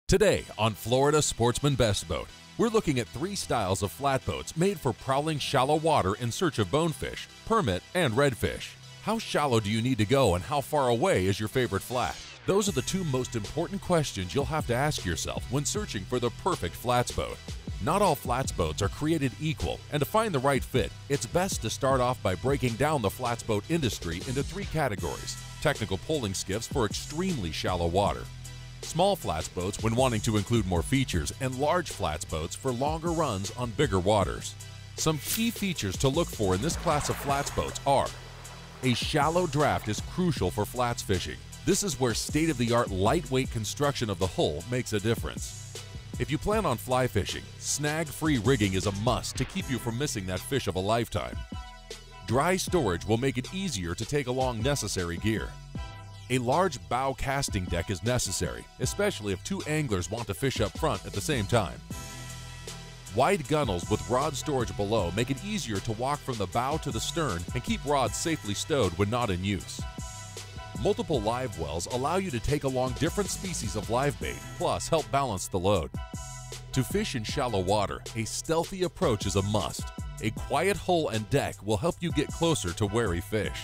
Today on Florida Sportsman Best Boat, we're looking at 3 styles of flatboats made for prowling shallow water in search of bonefish, permit, and redfish. How shallow do you need to go and how far away is your favorite flat? Those are the 2 most important questions you'll have to ask yourself when searching for the perfect flats boat. Not all flats boats are created equal, and to find the right fit, it's best to start off by breaking down the flats boat industry into 3 categories: technical poling skiffs for extremely shallow water, small flats boats when wanting to include more features, and large flats boats for longer runs on bigger waters. Some key features to look for in this class of flats boats are: a shallow draft is crucial for flats fishing. This is where state-of-the-art lightweight construction of the hull makes a difference. If you plan on fly fishing, snag-free rigging is a must to keep you from missing that fish of a lifetime. Dry storage will make it easier to take along necessary gear. A large bow casting deck is necessary, especially if 2 anglers want to fish up front at the same time. Wide gunnels with rod storage below make it easier to walk from the bow to the stern and keep rods safely stowed when not in use. Multiple live wells allow you to take along different species of live bait, plus help balance the load. To fish in shallow water, a stealthy approach is a must. A quiet hull and deck will help you get closer to wary fish.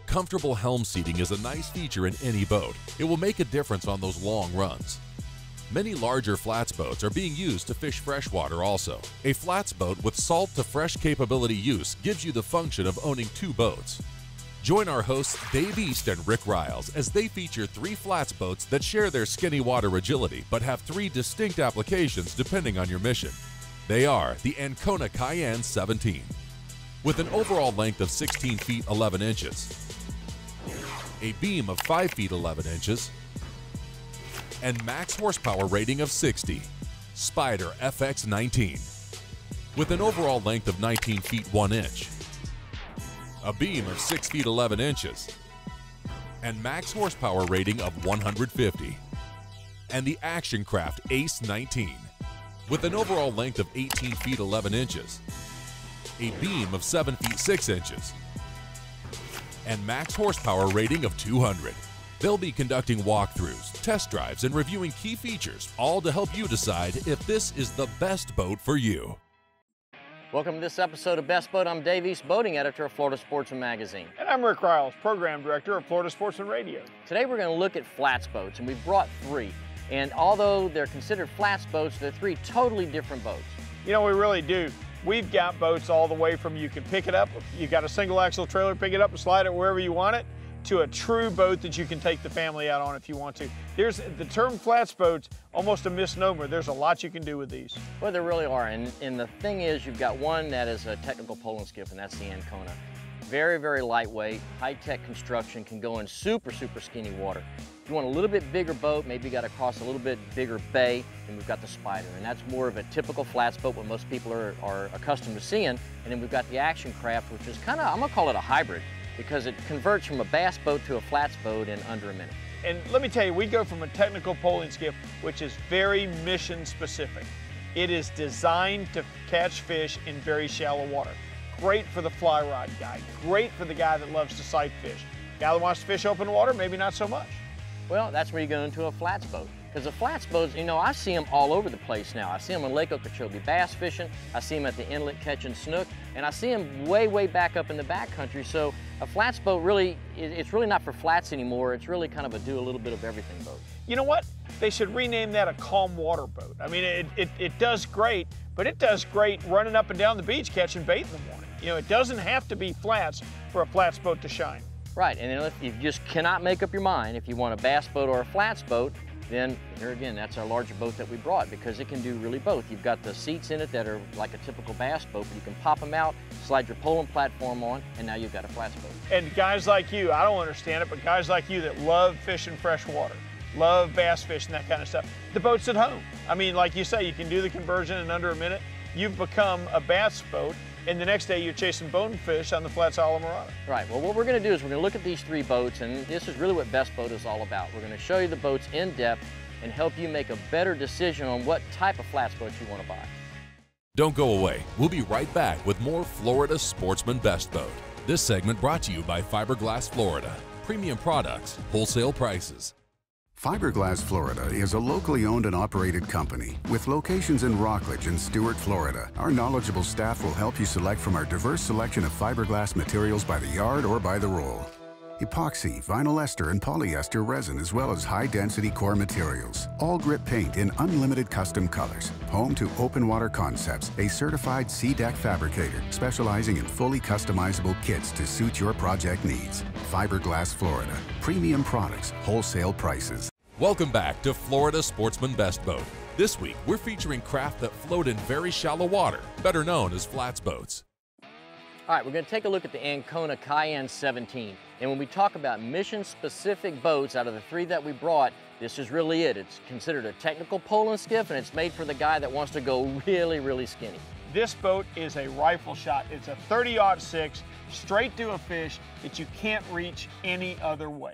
Comfortable helm seating is a nice feature in any boat. It will make a difference on those long runs. Many larger flats boats are being used to fish freshwater also. A flats boat with salt to fresh capability use gives you the function of owning 2 boats. Join our hosts Dave East and Rick Riles as they feature 3 flats boats that share their skinny water agility but have 3 distinct applications depending on your mission. They are the Ankona Cayenne 17, with an overall length of 16 feet 11 inches, a beam of 5 feet 11 inches, and max horsepower rating of 60, Spyder FX19, with an overall length of 19 feet 1 inch, a beam of 6 feet 11 inches, and max horsepower rating of 150, and the Action Craft Ace 19, with an overall length of 18 feet 11 inches, a beam of 7 feet 6 inches, and max horsepower rating of 200. They'll be conducting walkthroughs, test drives, and reviewing key features, all to help you decide if this is the best boat for you. Welcome to this episode of Best Boat. I'm Dave East, boating editor of Florida Sportsman magazine. And I'm Rick Riles, program director of Florida Sportsman Radio. Today we're going to look at flats boats, and we've brought 3. And although they're considered flats boats, they're 3 totally different boats. You know, we really do. We've got boats all the way from you can pick it up, you've got a single axle trailer, pick it up and slide it wherever you want it, to a true boat that you can take the family out on if you want to. There's the term flats boats, almost a misnomer. There's a lot you can do with these. Well, there really are, and the thing is, you've got one that is a technical poling skiff, and that's the Ankona. Very, very lightweight, high-tech construction, can go in super, super skinny water. If you want a little bit bigger boat, maybe you got to cross a little bit bigger bay, then we've got the Spyder, and that's more of a typical flats boat, what most people are accustomed to seeing. And then we've got the Action Craft, which is kind of, I'm going to call it a hybrid, because it converts from a bass boat to a flats boat in under a minute. And let me tell you, we go from a technical poling skiff, which is very mission specific. It is designed to catch fish in very shallow water. Great for the fly rod guy, great for the guy that loves to sight fish. Guy that wants to fish open water, maybe not so much. Well, that's where you go into a flats boat. Because the flats boats, you know, I see them all over the place now. I see them in Lake Okeechobee bass fishing, I see them at the inlet catching snook, and I see them way, way back up in the backcountry. So a flats boat really, it's really not for flats anymore. It's really kind of a do a little bit of everything boat. You know what? They should rename that a calm water boat. I mean, it does great, but it does great running up and down the beach catching bait in the morning. You know, it doesn't have to be flats for a flats boat to shine. Right, and if you just cannot make up your mind if you want a bass boat or a flats boat, then here again, that's our larger boat that we brought, because it can do really both. You've got the seats in it that are like a typical bass boat, but you can pop them out, slide your poling platform on, and now you've got a flats boat. And guys like you, I don't understand it, but guys like you that love fishing fresh water, love bass fishing, that kind of stuff, the boat's at home. I mean, like you say, you can do the conversion in under a minute. You've become a bass boat, and the next day you're chasing bonefish on the flats of Islamorada. Right, well what we're going to do is we're going to look at these 3 boats, and this is really what Best Boat is all about. We're going to show you the boats in depth and help you make a better decision on what type of flats boat you want to buy. Don't go away. We'll be right back with more Florida Sportsman Best Boat. This segment brought to you by Fiberglass Florida. Premium products, wholesale prices. Fiberglass Florida is a locally owned and operated company with locations in Rockledge and Stuart, Florida. Our knowledgeable staff will help you select from our diverse selection of fiberglass materials by the yard or by the roll. Epoxy, vinyl ester, and polyester resin, as well as high-density core materials. All grip paint in unlimited custom colors. Home to Open Water Concepts, a certified C-Deck fabricator specializing in fully customizable kits to suit your project needs. Fiberglass Florida. Premium products, wholesale prices. Welcome back to Florida Sportsman Best Boat. This week, we're featuring craft that float in very shallow water, better known as flats boats. All right, we're going to take a look at the Ankona Cayenne 17. And when we talk about mission-specific boats, out of the three that we brought, this is really it. It's considered a technical pole skiff, and it's made for the guy that wants to go really, really skinny. This boat is a rifle shot. It's a 30-06, straight to a fish that you can't reach any other way.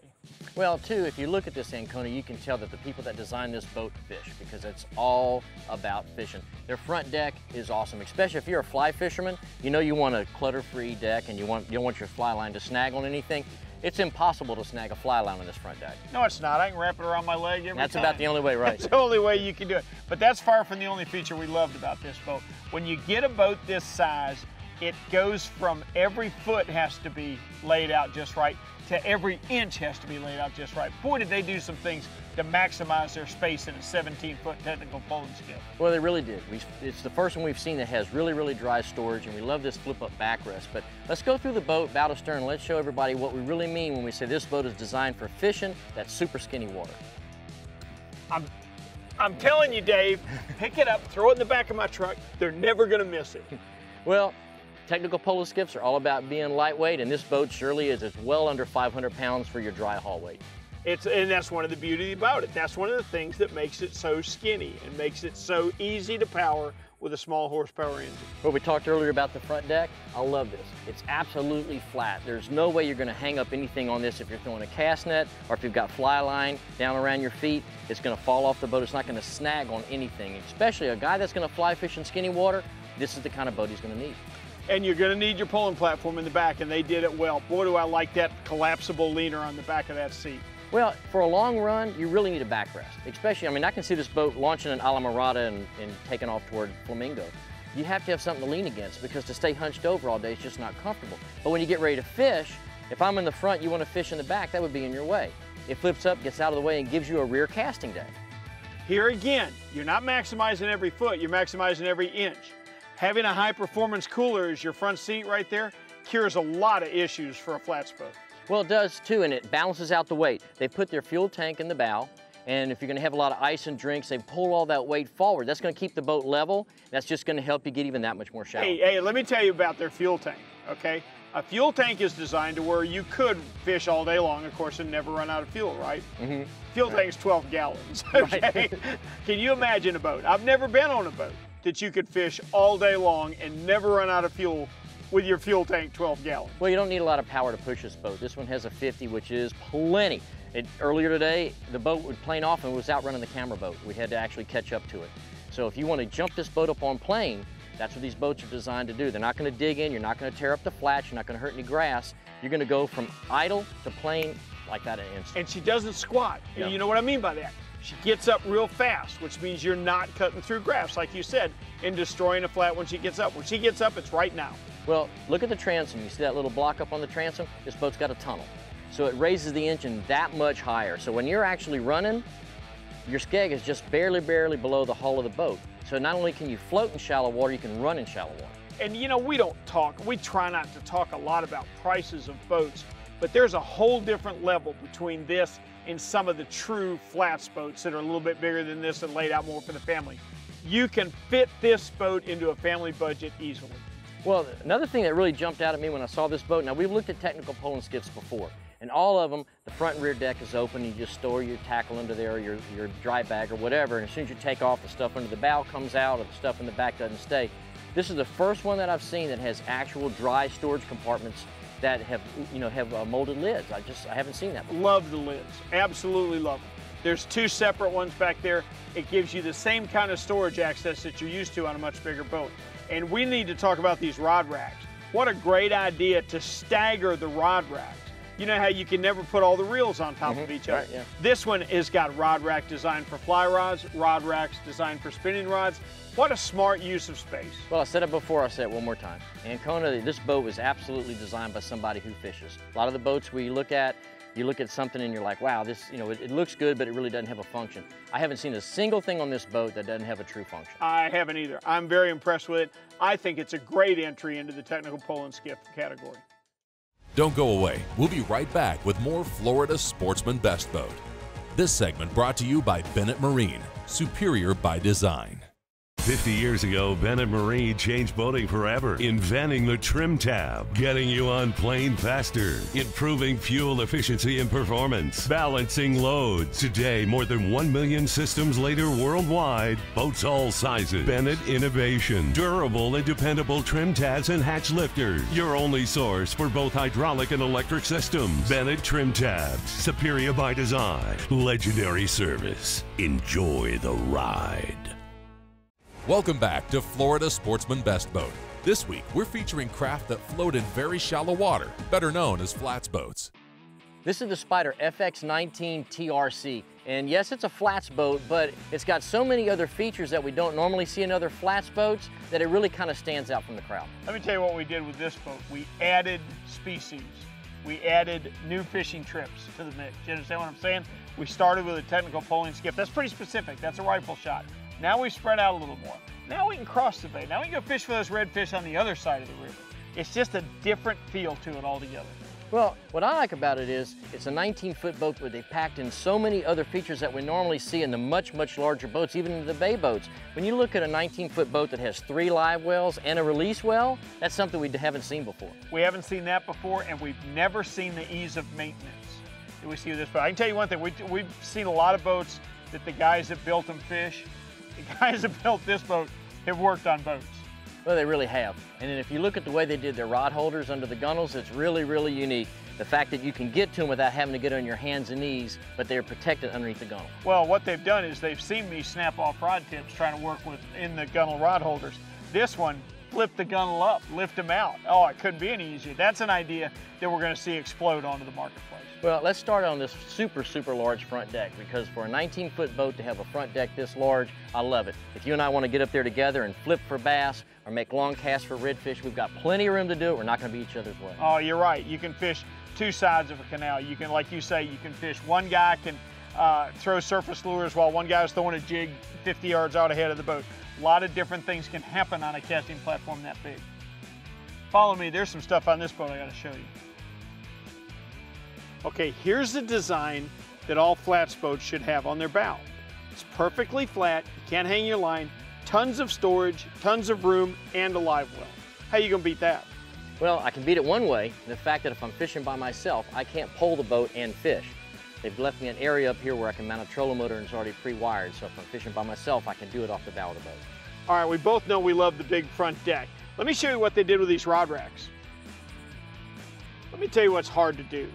Well, too, if you look at this Ankona, you can tell that the people that designed this boat fish, because it's all about fishing. Their front deck is awesome, especially if you're a fly fisherman. You know you want a clutter-free deck and you don't want your fly line to snag on anything. It's impossible to snag a fly line on this front deck. No, it's not. I can wrap it around my leg every That's time. about the only way, right? That's the only way you can do it. But that's far from the only feature we loved about this boat. When you get a boat this size, it goes from every foot has to be laid out just right to every inch has to be laid out just right. Boy, did they do some things to maximize their space in a 17-foot technical poling skiff. Well, they really did. It's the first one we've seen that has really, really dry storage, and we love this flip-up backrest. But let's go through the boat, bow to stern. Let's show everybody what we really mean when we say this boat is designed for fishing that super skinny water. I'm telling you, Dave, pick it up, throw it in the back of my truck. They're never going to miss it. Well, technical pole skiffs are all about being lightweight, and this boat surely is. It's well under 500 pounds for your dry haul weight. And that's one of the beauty about it. That's one of the things that makes it so skinny and makes it so easy to power with a small horsepower engine. Well, we talked earlier about the front deck. I love this. It's absolutely flat. There's no way you're going to hang up anything on this if you're throwing a cast net or if you've got fly line down around your feet. It's going to fall off the boat. It's not going to snag on anything, especially a guy that's going to fly fish in skinny water. This is the kind of boat he's going to need. And you're going to need your pulling platform in the back, and they did it well. Boy, do I like that collapsible leaner on the back of that seat. Well, for a long run, you really need a backrest. Especially, I mean, I can see this boat launching in Alamirada and taking off toward Flamingo. You have to have something to lean against because to stay hunched over all day is just not comfortable. But when you get ready to fish, if I'm in the front, you want to fish in the back, that would be in your way. It flips up, gets out of the way, and gives you a rear casting deck. Here again, you're not maximizing every foot, you're maximizing every inch. Having a high-performance cooler as your front seat right there cures a lot of issues for a flats boat. Well, it does too, and it balances out the weight. They put their fuel tank in the bow, and if you're gonna have a lot of ice and drinks, they pull all that weight forward. That's gonna keep the boat level. That's just gonna help you get even that much more shallow. Hey, let me tell you about their fuel tank, okay? A fuel tank is designed to where you could fish all day long, of course, and never run out of fuel, right? Mm-hmm. Fuel tank's 12 gallons, okay? Right. Can you imagine a boat? I've never been on a boat that you could fish all day long and never run out of fuel with your fuel tank 12 gallons. Well, you don't need a lot of power to push this boat. This one has a 50, which is plenty. Earlier today, the boat would plane off and was outrunning the camera boat. We had to actually catch up to it. So if you want to jump this boat up on plane, that's what these boats are designed to do. They're not going to dig in, you're not going to tear up the flats, you're not going to hurt any grass. You're going to go from idle to plane like that in an instant. And she doesn't squat. No. You know what I mean by that? She gets up real fast, which means you're not cutting through grass, like you said, and destroying a flat when she gets up. When she gets up, it's right now. Well, look at the transom. You see that little block up on the transom? This boat's got a tunnel. So it raises the engine that much higher. So when you're actually running, your skeg is just barely below the hull of the boat. So not only can you float in shallow water, you can run in shallow water. And you know, we try not to talk a lot about prices of boats, but there's a whole different level between this and some of the true flats boats that are a little bit bigger than this and laid out more for the family. You can fit this boat into a family budget easily. Well, another thing that really jumped out at me when I saw this boat, now we've looked at technical poling skiffs before, and all of them, the front and rear deck is open. You just store your tackle under there, or your dry bag or whatever, and as soon as you take off, the stuff under the bow comes out or the stuff in the back doesn't stay. This is the first one that I've seen that has actual dry storage compartments that have, have molded lids. I haven't seen that before. Love the lids, absolutely love them. There's two separate ones back there. It gives you the same kind of storage access that you're used to on a much bigger boat. And we need to talk about these rod racks. What a great idea to stagger the rod racks. You know how you can never put all the reels on top of each other? Right, yeah. This one has got rod rack designed for fly rods, rod racks designed for spinning rods. What a smart use of space. Well, I said it before, I'll say it one more time. Ankona, this boat was absolutely designed by somebody who fishes. A lot of the boats we look at, you look at something and you're like, wow, this, you know, it looks good, but it really doesn't have a function. I haven't seen a single thing on this boat that doesn't have a true function. I haven't either. I'm very impressed with it. I think it's a great entry into the technical pole and skiff category. Don't go away. We'll be right back with more Florida Sportsman Best Boat. This segment brought to you by Bennett Marine, superior by design. 50 years ago, Bennett Marine changed boating forever, inventing the trim tab, getting you on plane faster, improving fuel efficiency and performance, balancing loads. Today, more than 1 million systems later worldwide, boats all sizes. Bennett Innovation, durable and dependable trim tabs and hatch lifters. Your only source for both hydraulic and electric systems. Bennett Trim Tabs, superior by design, legendary service. Enjoy the ride. Welcome back to Florida Sportsman Best Boat. This week, we're featuring craft that float in very shallow water, better known as flats boats. This is the Spyder FX19 TRC. And yes, it's a flats boat, but it's got so many other features that we don't normally see in other flats boats that it really kind of stands out from the crowd. Let me tell you what we did with this boat. We added species. We added new fishing trips to the mix. You understand what I'm saying? We started with a technical poling skiff. That's pretty specific. That's a rifle shot. Now we've spread out a little more. Now we can cross the bay. Now we can go fish for those redfish on the other side of the river. It's just a different feel to it altogether. Well, what I like about it is it's a 19-foot boat where they packed in so many other features that we normally see in the much, much larger boats, even in the bay boats. When you look at a 19-foot boat that has 3 live wells and a release well, that's something we haven't seen before. We haven't seen that before, and we've never seen the ease of maintenance that we see with this boat. I can tell you one thing, we've seen a lot of boats that the guys that built them fish. The guys that built this boat have worked on boats. Well, they really have. And then if you look at the way they did their rod holders under the gunnels, it's really, really unique. The fact that you can get to them without having to get on your hands and knees, but they're protected underneath the gunnel. Well, what they've done is they've seen me snap off rod tips trying to work in the gunnel rod holders. This one, flip the gunnel up, lift them out. Oh, it couldn't be any easier. That's an idea that we're going to see explode onto the marketplace. Well, let's start on this super, super large front deck, because for a 19-foot boat to have a front deck this large, I love it. If you and I want to get up there together and flip for bass or make long casts for redfish, we've got plenty of room to do it. We're not going to be each other's way. Oh, you're right. You can fish 2 sides of a canal. You can, like you say, you can fish. One guy can throw surface lures while one guy's throwing a jig 50 yards out ahead of the boat. A lot of different things can happen on a casting platform that big. Follow me. There's some stuff on this boat I got to show you. Okay, here's the design that all flats boats should have on their bow. It's perfectly flat, you can't hang your line, tons of storage, tons of room, and a live well. How you gonna beat that? Well, I can beat it one way, the fact that if I'm fishing by myself, I can't pull the boat and fish. They've left me an area up here where I can mount a trolling motor and it's already pre-wired, so if I'm fishing by myself, I can do it off the bow of the boat. All right, we both know we love the big front deck. Let me show you what they did with these rod racks. Let me tell you what's hard to do.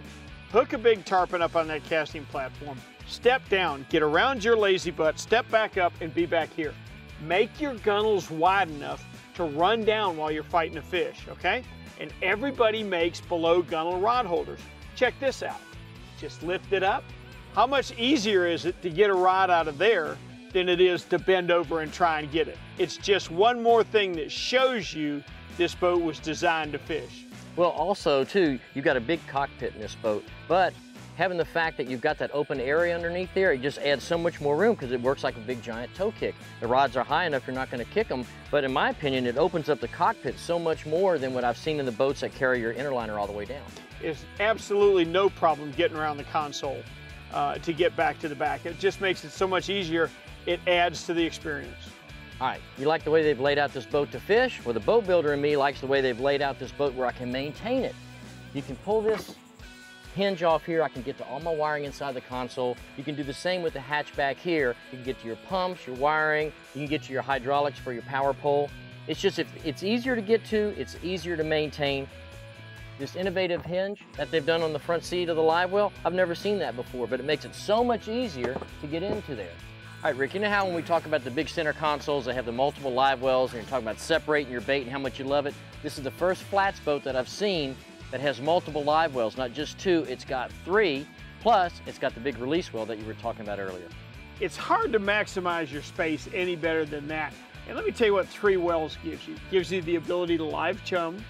Hook a big tarpon up on that casting platform, step down, get around your lazy butt, step back up, and be back here. Make your gunnels wide enough to run down while you're fighting a fish, okay? And everybody makes below gunnel rod holders. Check this out. Just lift it up. How much easier is it to get a rod out of there than it is to bend over and try and get it? It's just one more thing that shows you this boat was designed to fish. Well, also, too, you've got a big cockpit in this boat, but having the fact that you've got that open area underneath there, it just adds so much more room because it works like a big giant toe kick. The rods are high enough, you're not going to kick them, but in my opinion, it opens up the cockpit so much more than what I've seen in the boats that carry your interliner all the way down. It's absolutely no problem getting around the console to get back to the back. It just makes it so much easier. It adds to the experience. All right, you like the way they've laid out this boat to fish? Well, the boat builder in me likes the way they've laid out this boat where I can maintain it. You can pull this hinge off here. I can get to all my wiring inside the console. You can do the same with the hatch back here. You can get to your pumps, your wiring. You can get to your hydraulics for your power pole. It's just, it's easier to get to, it's easier to maintain. This innovative hinge that they've done on the front seat of the live well, I've never seen that before, but it makes it so much easier to get into there. All right, Rick, you know how when we talk about the big center consoles, they have the multiple live wells, and you're talking about separating your bait and how much you love it? This is the first flats boat that I've seen that has multiple live wells, not just 2, it's got 3, plus it's got the big release well that you were talking about earlier. It's hard to maximize your space any better than that. And let me tell you what 3 wells gives you. It gives you the ability to live chum,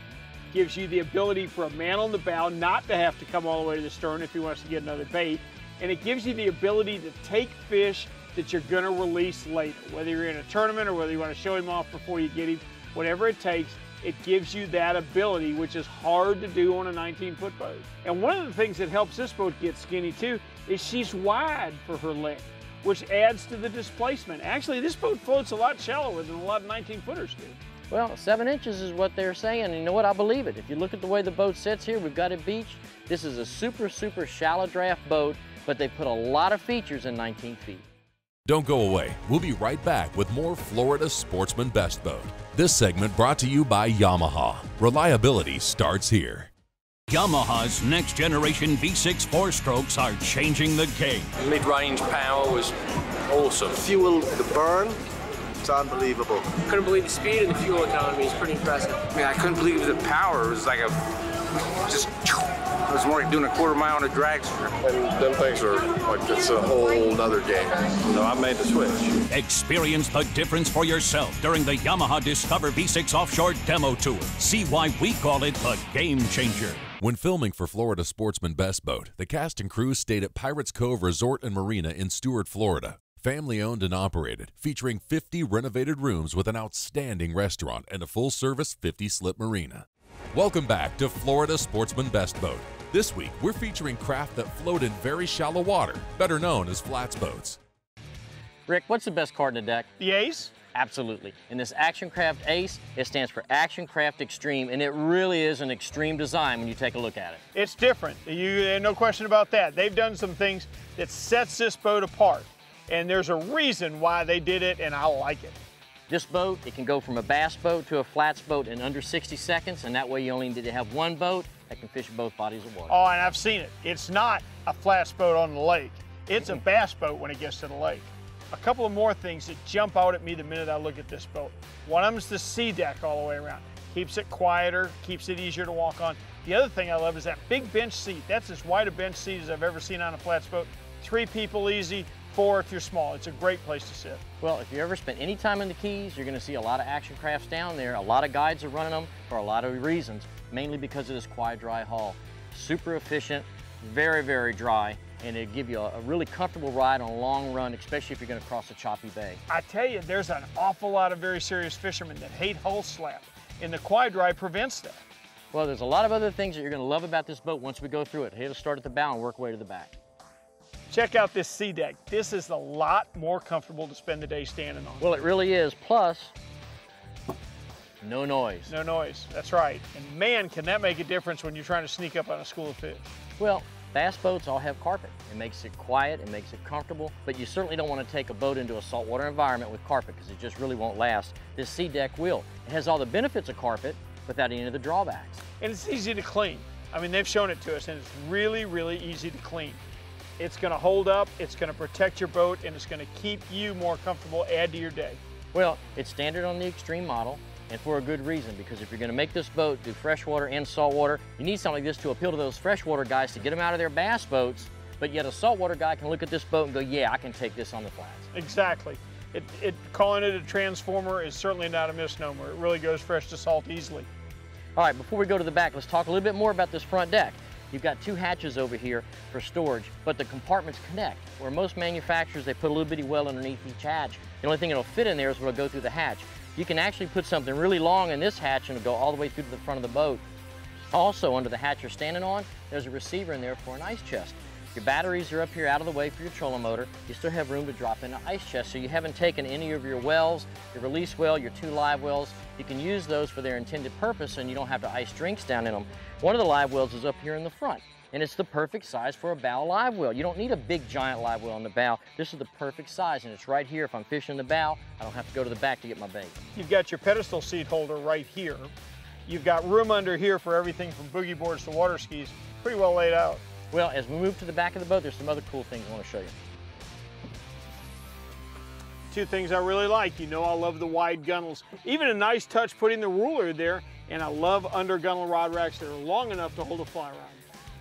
gives you the ability for a man on the bow not to have to come all the way to the stern if he wants to get another bait, and it gives you the ability to take fish that you're gonna release later. Whether you're in a tournament or whether you wanna show him off before you get him, whatever it takes, it gives you that ability, which is hard to do on a 19-foot boat. And one of the things that helps this boat get skinny too is she's wide for her length, which adds to the displacement. Actually, this boat floats a lot shallower than a lot of 19-footers do. Well, 7 inches is what they're saying, and you know what, I believe it. If you look at the way the boat sits here, we've got it beached. This is a super, super shallow draft boat, but they put a lot of features in 19 feet. Don't go away. We'll be right back with more Florida Sportsman Best Boat. This segment brought to you by Yamaha. Reliability starts here. Yamaha's next generation V6 4-strokes are changing the game. Mid-range power was awesome. Fuel, the burn, it's unbelievable. Couldn't believe the speed and the fuel economy is pretty impressive. I mean, I couldn't believe the power. It was like it was more like doing a quarter mile on a drag strip. And them things are like, it's a whole nother game. So I made the switch. Experience the difference for yourself during the Yamaha Discover V6 Offshore Demo Tour. See why we call it the Game Changer. When filming for Florida Sportsman Best Boat, the cast and crew stayed at Pirates Cove Resort and Marina in Stuart, Florida. Family owned and operated, featuring 50 renovated rooms with an outstanding restaurant and a full-service 50-slip marina. Welcome back to Florida Sportsman Best Boat. This week, we're featuring craft that float in very shallow water, better known as flats boats. Rick, what's the best card in the deck? The Ace? Absolutely. In this Action Craft Ace, it stands for Action Craft Extreme, and it really is an extreme design when you take a look at it. It's different. No question about that. They've done some things that sets this boat apart, and there's a reason why they did it, and I like it. This boat, it can go from a bass boat to a flats boat in under 60 seconds, and that way you only need to have one boat that can fish both bodies of water. Oh, and I've seen it. It's not a flats boat on the lake. It's a bass boat when it gets to the lake. A couple of more things that jump out at me the minute I look at this boat. One of them is the sea deck all the way around. Keeps it quieter, keeps it easier to walk on. The other thing I love is that big bench seat. That's as wide a bench seat as I've ever seen on a flats boat. 3 people easy, 4 if you're small. It's a great place to sit. Well, if you ever spent any time in the Keys, you're going to see a lot of action crafts down there. A lot of guides are running them for a lot of reasons, mainly because of this quiet, dry hull. Super efficient, very, very dry, and it'll give you a really comfortable ride on a long run, especially if you're going to cross a choppy bay. I tell you, there's an awful lot of very serious fishermen that hate hull slap, and the quiet dry prevents that. Well, there's a lot of other things that you're going to love about this boat once we go through it. It'll start at the bow and work way to the back. Check out this sea deck. This is a lot more comfortable to spend the day standing on. Well, it really is. Plus, no noise. No noise, that's right. And man, can that make a difference when you're trying to sneak up on a school of fish. Well, bass boats all have carpet. It makes it quiet, it makes it comfortable, but you certainly don't want to take a boat into a saltwater environment with carpet because it just really won't last. This sea deck will. It has all the benefits of carpet without any of the drawbacks. And it's easy to clean. I mean, they've shown it to us, and it's really, really easy to clean. It's going to hold up, it's going to protect your boat, and it's going to keep you more comfortable, add to your day. Well, it's standard on the Extreme model, and for a good reason, because if you're going to make this boat do freshwater and saltwater, you need something like this to appeal to those freshwater guys to get them out of their bass boats, but yet a saltwater guy can look at this boat and go, yeah, I can take this on the flats. Exactly. Calling it a transformer is certainly not a misnomer. It really goes fresh to salt easily. All right, before we go to the back, let's talk a little bit more about this front deck. You've got 2 hatches over here for storage, but the compartments connect. Where most manufacturers, they put a little bitty well underneath each hatch. The only thing that'll fit in there is what'll go through the hatch. You can actually put something really long in this hatch and it'll go all the way through to the front of the boat. Also, under the hatch you're standing on, there's a receiver in there for an ice chest. Your batteries are up here out of the way for your trolling motor. You still have room to drop in an ice chest, so you haven't taken any of your wells, your release well, your 2 live wells. You can use those for their intended purpose and you don't have to ice drinks down in them. One of the live wells is up here in the front, and it's the perfect size for a bow live well. You don't need a big giant live well on the bow. This is the perfect size, and it's right here. If I'm fishing the bow, I don't have to go to the back to get my bait. You've got your pedestal seat holder right here. You've got room under here for everything from boogie boards to water skis. Pretty well laid out. Well, as we move to the back of the boat, there's some other cool things I want to show you. 2 things I really like. You know I love the wide gunnels. Even a nice touch putting the ruler there and I love undergunnel rod racks that are long enough to hold a fly rod.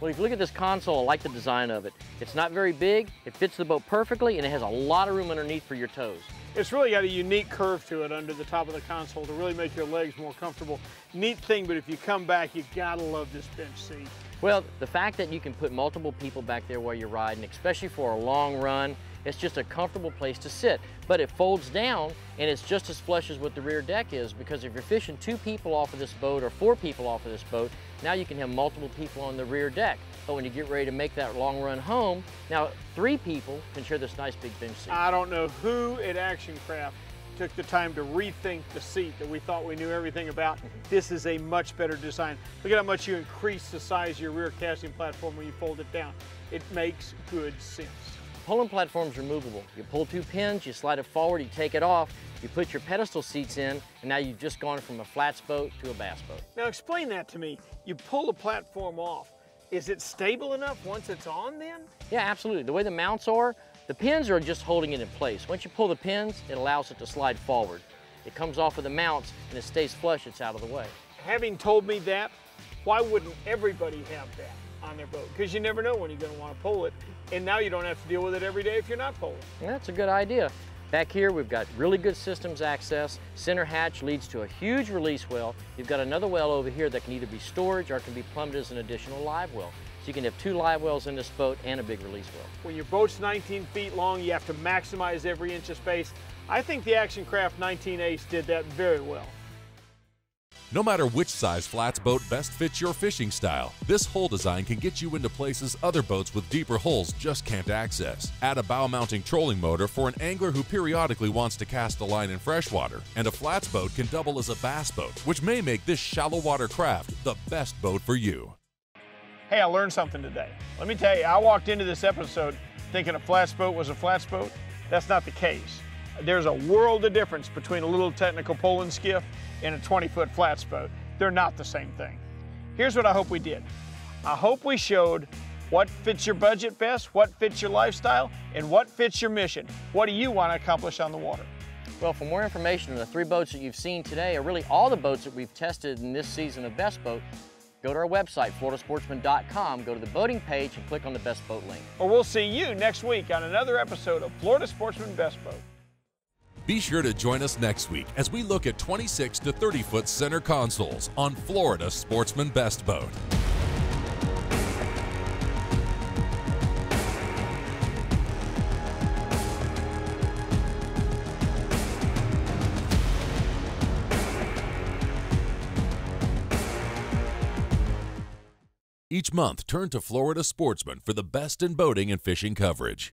Well, if you look at this console, I like the design of it. It's not very big, it fits the boat perfectly, and it has a lot of room underneath for your toes. It's really got a unique curve to it under the top of the console to really make your legs more comfortable. Neat thing, but if you come back, you gotta love this bench seat. Well, the fact that you can put multiple people back there while you're riding, especially for a long run, it's just a comfortable place to sit. But it folds down, and it's just as flush as what the rear deck is, because if you're fishing 2 people off of this boat or 4 people off of this boat, now you can have multiple people on the rear deck. But when you get ready to make that long run home, now 3 people can share this nice big bench seat. I don't know who at Action Craft took the time to rethink the seat that we thought we knew everything about. This is a much better design. Look at how much you increase the size of your rear casting platform when you fold it down. It makes good sense. Pulling platform's removable. You pull 2 pins, you slide it forward, you take it off, you put your pedestal seats in, and now you've just gone from a flats boat to a bass boat. Now explain that to me. You pull the platform off. Is it stable enough once it's on then? Yeah, absolutely. The way the mounts are, the pins are just holding it in place. Once you pull the pins, it allows it to slide forward. It comes off of the mounts and it stays flush, it's out of the way. Having told me that, why wouldn't everybody have that on their boat? Because you never know when you're going to want to pull it, and now you don't have to deal with it every day if you're not pulling. That's a good idea. Back here, we've got really good systems access. Center hatch leads to a huge release well. You've got another well over here that can either be storage or can be plumbed as an additional live well. So you can have 2 live wells in this boat and a big release well. When your boat's 19 feet long, you have to maximize every inch of space. I think the Action Craft 19 Ace did that very well. No matter which size flats boat best fits your fishing style, this hull design can get you into places other boats with deeper hulls just can't access. Add a bow-mounting trolling motor for an angler who periodically wants to cast a line in freshwater, and a flats boat can double as a bass boat, which may make this shallow water craft the best boat for you. Hey, I learned something today. Let me tell you, I walked into this episode thinking a flats boat was a flats boat. That's not the case. There's a world of difference between a little technical poling skiff and a 20-foot flats boat. They're not the same thing. Here's what I hope we did. I hope we showed what fits your budget best, what fits your lifestyle, and what fits your mission. What do you want to accomplish on the water? Well, for more information on the 3 boats that you've seen today, or really all the boats that we've tested in this season of Best Boat, go to our website, floridasportsman.com, go to the boating page and click on the Best Boat link. Or we'll see you next week on another episode of Florida Sportsman Best Boat. Be sure to join us next week as we look at 26 to 30-foot center consoles on Florida Sportsman Best Boat. Each month, turn to Florida Sportsman for the best in boating and fishing coverage.